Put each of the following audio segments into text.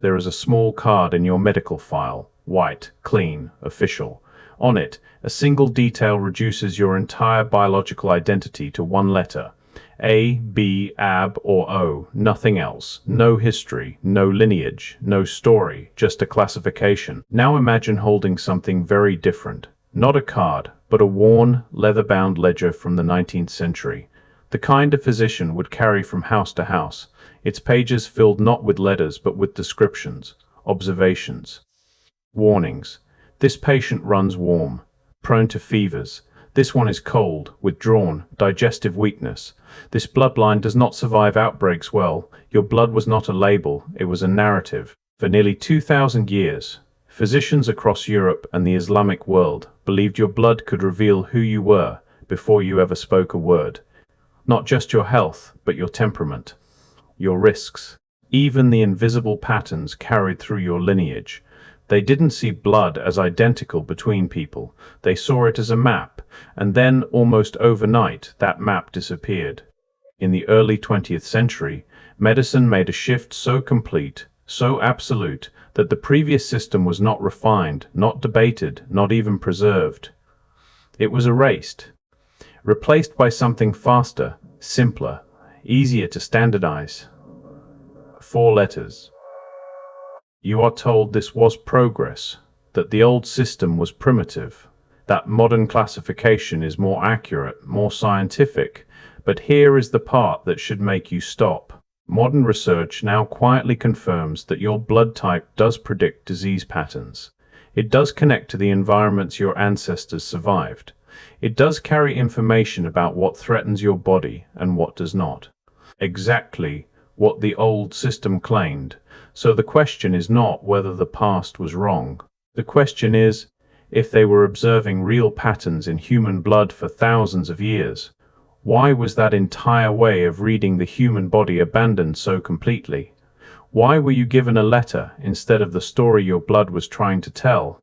There is a small card in your medical file, white, clean, official. On it, a single detail reduces your entire biological identity to one letter. A, B, AB, or O, nothing else. No history, no lineage, no story, just a classification. Now imagine holding something very different. Not a card, but a worn, leather-bound ledger from the 19th century. The kind a physician would carry from house to house, its pages filled not with letters but with descriptions, observations, warnings. This patient runs warm, prone to fevers. This one is cold, withdrawn, digestive weakness. This bloodline does not survive outbreaks well. Your blood was not a label, it was a narrative. For nearly 2,000 years, physicians across Europe and the Islamic world believed your blood could reveal who you were before you ever spoke a word. Not just your health, but your temperament, your risks, even the invisible patterns carried through your lineage. They didn't see blood as identical between people. They saw it as a map, and then, almost overnight, that map disappeared. In the early 20th century, medicine made a shift so complete, so absolute, that the previous system was not refined, not debated, not even preserved. It was erased, replaced by something faster, simpler, easier to standardize. 4 letters. You are told this was progress, that the old system was primitive, that modern classification is more accurate, more scientific, but here is the part that should make you stop. Modern research now quietly confirms that your blood type does predict disease patterns. It does connect to the environments your ancestors survived. It does carry information about what threatens your body and what does not. Exactly what the old system claimed. So the question is not whether the past was wrong. The question is, if they were observing real patterns in human blood for thousands of years, why was that entire way of reading the human body abandoned so completely? Why were you given a letter instead of the story your blood was trying to tell?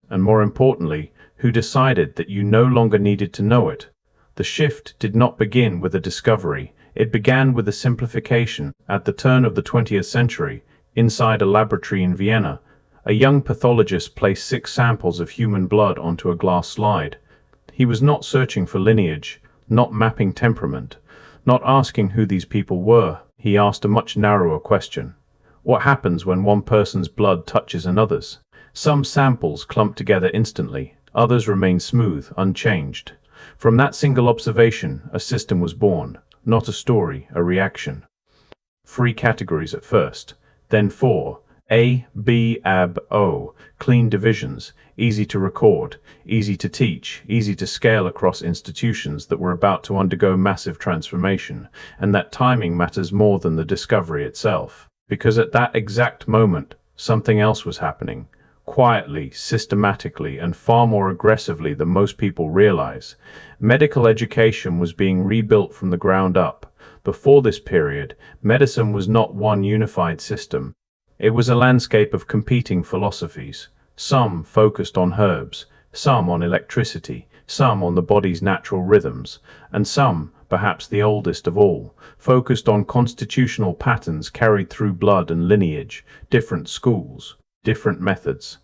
And more importantly, who decided that you no longer needed to know it? The shift did not begin with a discovery. It began with a simplification. At the turn of the 20th century, inside a laboratory in Vienna, a young pathologist placed 6 samples of human blood onto a glass slide. He was not searching for lineage, not mapping temperament, not asking who these people were. He asked a much narrower question. What happens when one person's blood touches another's? Some samples clump together instantly, others remain smooth, unchanged. From that single observation, a system was born, not a story, a reaction. 3 categories at first, then 4. A, B, AB, O. Clean divisions, easy to record, easy to teach, easy to scale across institutions that were about to undergo massive transformation, and that timing matters more than the discovery itself. Because at that exact moment, something else was happening. Quietly, systematically, and far more aggressively than most people realize. Medical education was being rebuilt from the ground up. Before this period, medicine was not one unified system. It was a landscape of competing philosophies. Some focused on herbs, some on electricity, some on the body's natural rhythms, and some, perhaps the oldest of all, focused on constitutional patterns carried through blood and lineage. Different schools, different methods,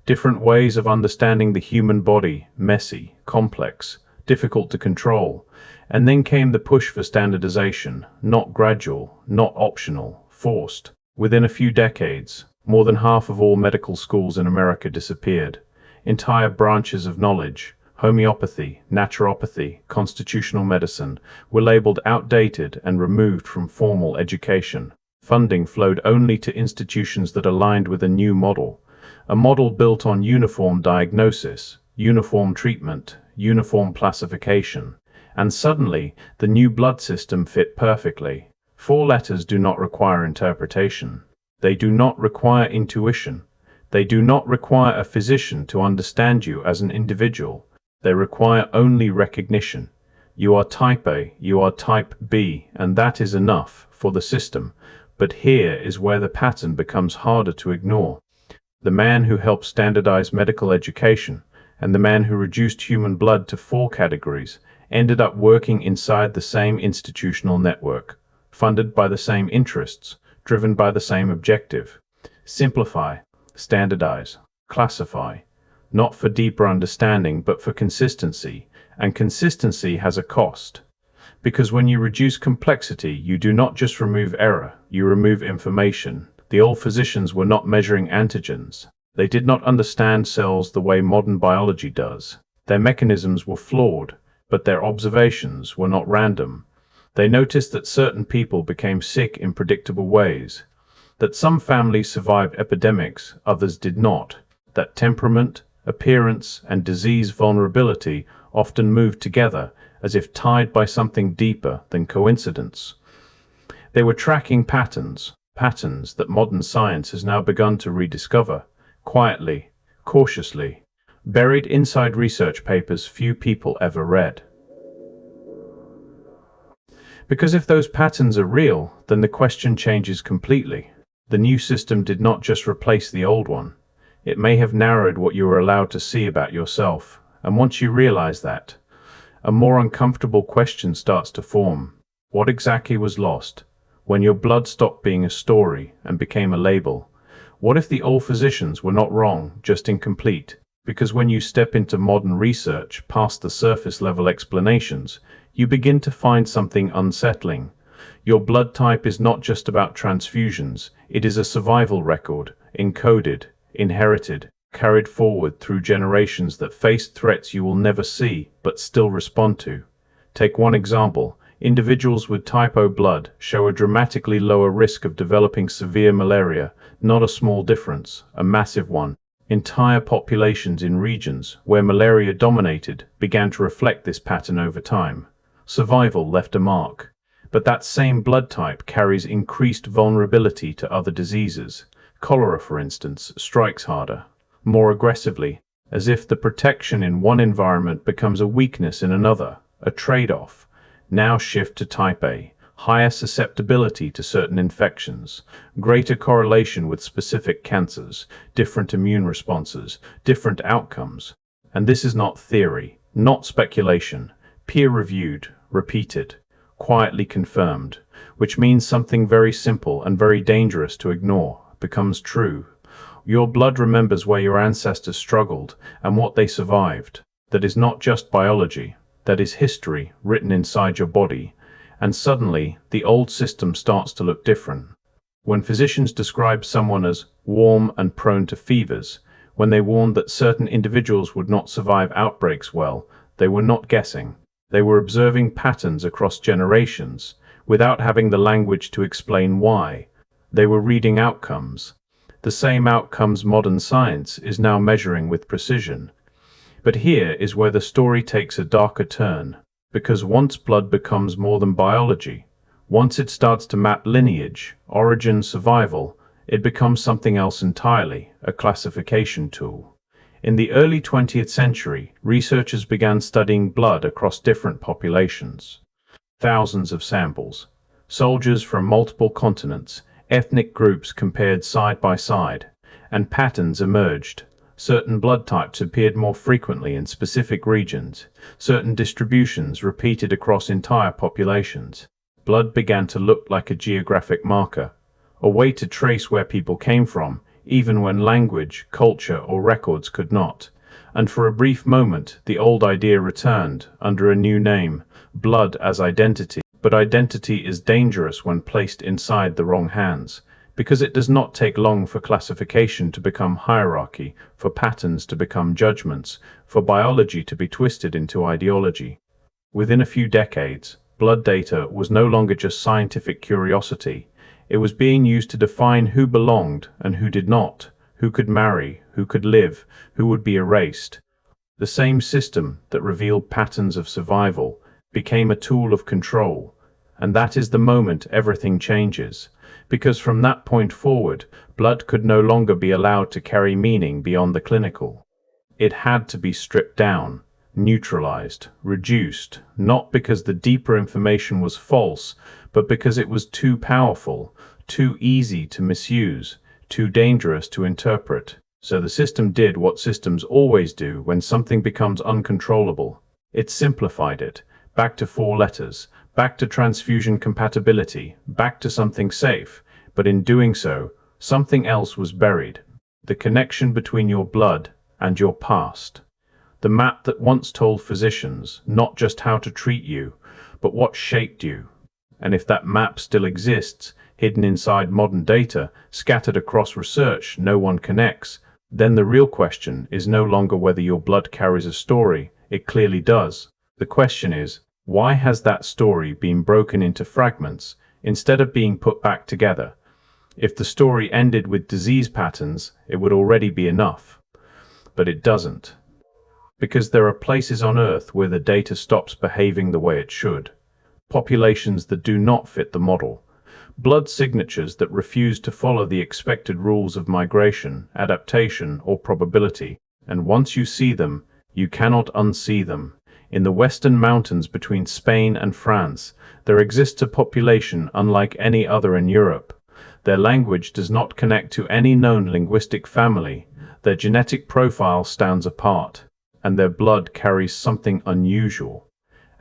different ways of understanding the human body, messy, complex, difficult to control. And then came the push for standardization, not gradual, not optional, forced. Within a few decades, more than half of all medical schools in America disappeared. Entire branches of knowledge, homeopathy, naturopathy, constitutional medicine, were labeled outdated and removed from formal education. Funding flowed only to institutions that aligned with a new model, a model built on uniform diagnosis, uniform treatment, uniform classification. And suddenly, the new blood system fit perfectly. 4 letters do not require interpretation. They do not require intuition. They do not require a physician to understand you as an individual. They require only recognition. You are type A, you are type B, and that is enough for the system. But here is where the pattern becomes harder to ignore. The man who helped standardize medical education and the man who reduced human blood to 4 categories ended up working inside the same institutional network, funded by the same interests, driven by the same objective. Simplify, standardize, classify, not for deeper understanding but for consistency, and consistency has a cost. Because when you reduce complexity, you do not just remove error, you remove information. The old physicians were not measuring antigens. They did not understand cells the way modern biology does. Their mechanisms were flawed, but their observations were not random. They noticed that certain people became sick in predictable ways, that some families survived epidemics, others did not, that temperament, appearance, and disease vulnerability often moved together, as if tied by something deeper than coincidence. They were tracking patterns that modern science has now begun to rediscover, quietly, cautiously, buried inside research papers few people ever read. Because if those patterns are real, then the question changes completely. The new system did not just replace the old one. It may have narrowed what you were allowed to see about yourself, and once you realize that, a more uncomfortable question starts to form. What exactly was lost? When your blood stopped being a story and became a label? What if the old physicians were not wrong, just incomplete? Because when you step into modern research, past the surface level explanations, you begin to find something unsettling. Your blood type is not just about transfusions, it is a survival record, encoded, inherited, carried forward through generations that faced threats you will never see but still respond to. Take one example. Individuals with type O blood show a dramatically lower risk of developing severe malaria, not a small difference, a massive one. Entire populations in regions where malaria dominated began to reflect this pattern over time. Survival left a mark. But that same blood type carries increased vulnerability to other diseases. Cholera, for instance, strikes harder, more aggressively, as if the protection in one environment becomes a weakness in another, a trade-off. Now shift to type A, higher susceptibility to certain infections, greater correlation with specific cancers, different immune responses, different outcomes. And this is not theory, not speculation, peer-reviewed, repeated, quietly confirmed, which means something very simple and very dangerous to ignore becomes true. Your blood remembers where your ancestors struggled and what they survived. That is not just biology, that is history written inside your body. And suddenly, the old system starts to look different. When physicians describe someone as warm and prone to fevers, when they warned that certain individuals would not survive outbreaks well, they were not guessing. They were observing patterns across generations, without having the language to explain why. They were reading outcomes. The same outcomes modern science is now measuring with precision. But here is where the story takes a darker turn, because once blood becomes more than biology, once it starts to map lineage, origin, survival, it becomes something else entirely, a classification tool. In the early 20th century, researchers began studying blood across different populations. Thousands of samples, soldiers from multiple continents, ethnic groups compared side by side, and patterns emerged. Certain blood types appeared more frequently in specific regions, certain distributions repeated across entire populations. Blood began to look like a geographic marker, a way to trace where people came from, even when language, culture, or records could not. And for a brief moment, the old idea returned, under a new name, blood as identity. But identity is dangerous when placed inside the wrong hands, because it does not take long for classification to become hierarchy, for patterns to become judgments, for biology to be twisted into ideology. Within a few decades, blood data was no longer just scientific curiosity. It was being used to define who belonged and who did not, who could marry, who could live, who would be erased. The same system that revealed patterns of survival became a tool of control. And that is the moment everything changes. Because from that point forward, blood could no longer be allowed to carry meaning beyond the clinical. It had to be stripped down, neutralized, reduced, not because the deeper information was false, but because it was too powerful, too easy to misuse, too dangerous to interpret. So the system did what systems always do when something becomes uncontrollable. It simplified it, back to 4 letters, back to transfusion compatibility, back to something safe, but in doing so, Something else was buried. The connection between your blood and your past. The map that once told physicians not just how to treat you, but what shaped you. And if that map still exists, hidden inside modern data, scattered across research no one connects, then the real question is no longer whether your blood carries a story. It clearly does. The question is, why has that story been broken into fragments instead of being put back together? If the story ended with disease patterns, it would already be enough. But it doesn't. Because there are places on Earth where the data stops behaving the way it should. Populations that do not fit the model. Blood signatures that refuse to follow the expected rules of migration, adaptation, or probability. And once you see them, you cannot unsee them. In the western mountains between Spain and France, there exists a population unlike any other in Europe. Their language does not connect to any known linguistic family. Their genetic profile stands apart, and their blood carries something unusual.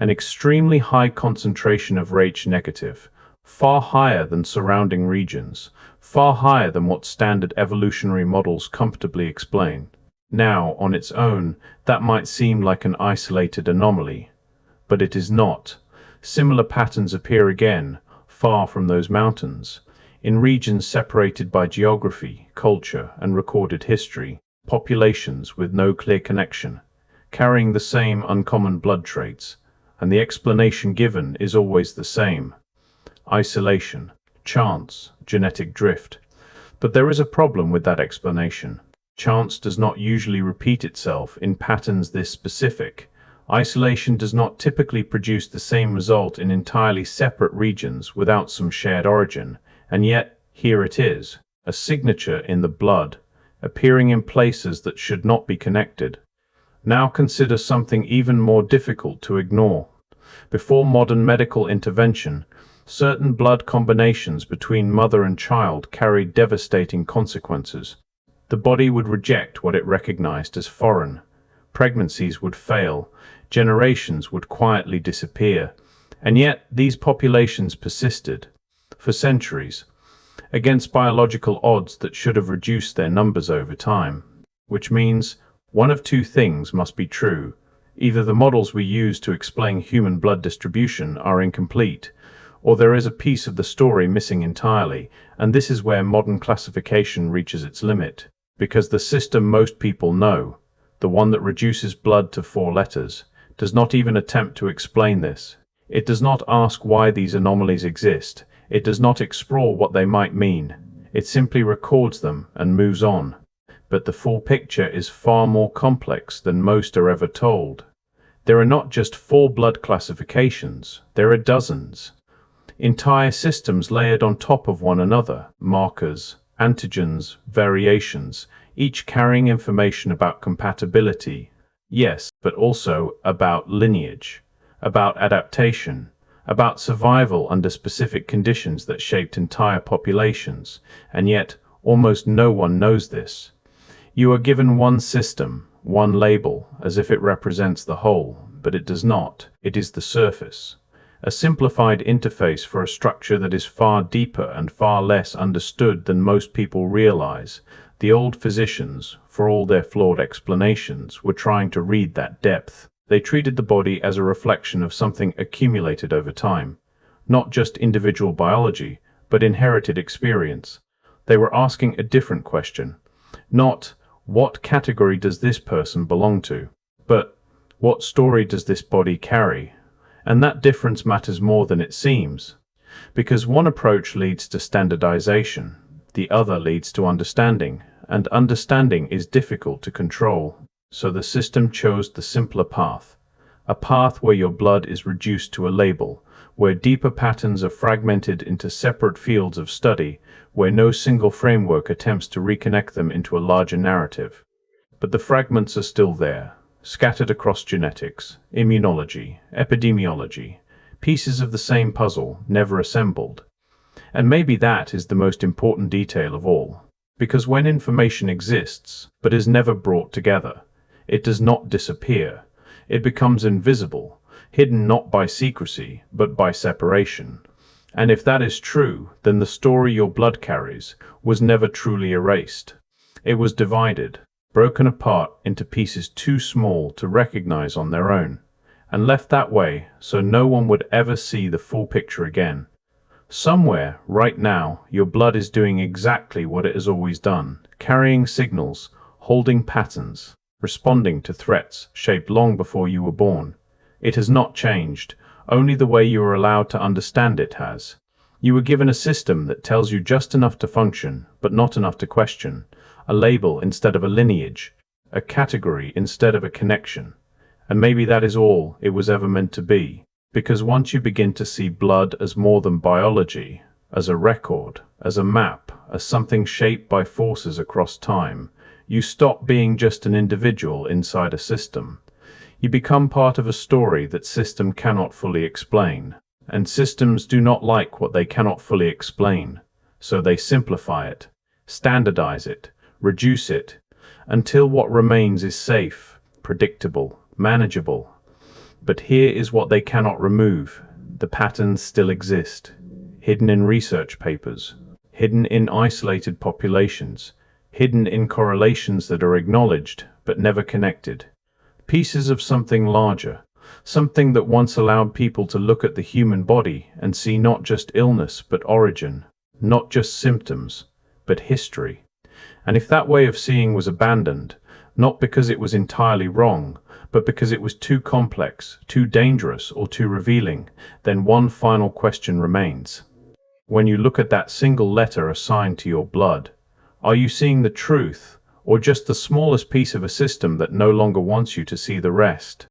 An extremely high concentration of Rh negative, far higher than surrounding regions, far higher than what standard evolutionary models comfortably explain. Now, on its own, that might seem like an isolated anomaly, but it is not. Similar patterns appear again, far from those mountains, in regions separated by geography, culture, and recorded history, populations with no clear connection, carrying the same uncommon blood traits, and the explanation given is always the same: isolation, chance, genetic drift. But there is a problem with that explanation. Chance does not usually repeat itself in patterns this specific. Isolation does not typically produce the same result in entirely separate regions without some shared origin, and yet here it is, a signature in the blood, appearing in places that should not be connected. Now consider something even more difficult to ignore. Before modern medical intervention, certain blood combinations between mother and child carried devastating consequences. The body would reject what it recognized as foreign. Pregnancies would fail. Generations would quietly disappear. And yet these populations persisted, for centuries, against biological odds that should have reduced their numbers over time. Which means one of two things must be true. Either the models we use to explain human blood distribution are incomplete, or there is a piece of the story missing entirely, and this is where modern classification reaches its limit. Because the system most people know, the one that reduces blood to 4 letters, does not even attempt to explain this. It does not ask why these anomalies exist. It does not explore what they might mean. It simply records them and moves on. But the full picture is far more complex than most are ever told. There are not just 4 blood classifications, there are dozens. Entire systems layered on top of one another, markers, antigens, variations, each carrying information about compatibility, yes, but also about lineage, about adaptation, about survival under specific conditions that shaped entire populations, and yet almost no one knows this. You are given one system, one label, as if it represents the whole, but it does not. It is the surface. A simplified interface for a structure that is far deeper and far less understood than most people realize. The old physicians, for all their flawed explanations, were trying to read that depth. They treated the body as a reflection of something accumulated over time, not just individual biology, but inherited experience. They were asking a different question, not what category does this person belong to, but what story does this body carry? And that difference matters more than it seems, because one approach leads to standardization, the other leads to understanding, and understanding is difficult to control. So the system chose the simpler path, a path where your blood is reduced to a label, where deeper patterns are fragmented into separate fields of study, where no single framework attempts to reconnect them into a larger narrative. But the fragments are still there, scattered across genetics, immunology, epidemiology, pieces of the same puzzle, never assembled. And maybe that is the most important detail of all, because when information exists, but is never brought together, it does not disappear. It becomes invisible, hidden not by secrecy, but by separation. And if that is true, then the story your blood carries was never truly erased. It was divided, broken apart into pieces too small to recognize on their own, and left that way so no one would ever see the full picture again. Somewhere, right now, your blood is doing exactly what it has always done, carrying signals, holding patterns, responding to threats shaped long before you were born. It has not changed, only the way you are allowed to understand it has. You were given a system that tells you just enough to function, but not enough to question, a label instead of a lineage, a category instead of a connection. And maybe that is all it was ever meant to be. Because once you begin to see blood as more than biology, as a record, as a map, as something shaped by forces across time, you stop being just an individual inside a system. You become part of a story that system cannot fully explain. And systems do not like what they cannot fully explain. So they simplify it, standardize it, reduce it, until what remains is safe, predictable, manageable. But here is what they cannot remove. The patterns still exist, hidden in research papers, hidden in isolated populations, hidden in correlations that are acknowledged but never connected. Pieces of something larger, something that once allowed people to look at the human body and see not just illness but origin, not just symptoms, but history. And if that way of seeing was abandoned, not because it was entirely wrong, but because it was too complex, too dangerous, or too revealing, then one final question remains. When you look at that single letter assigned to your blood, are you seeing the truth, or just the smallest piece of a system that no longer wants you to see the rest?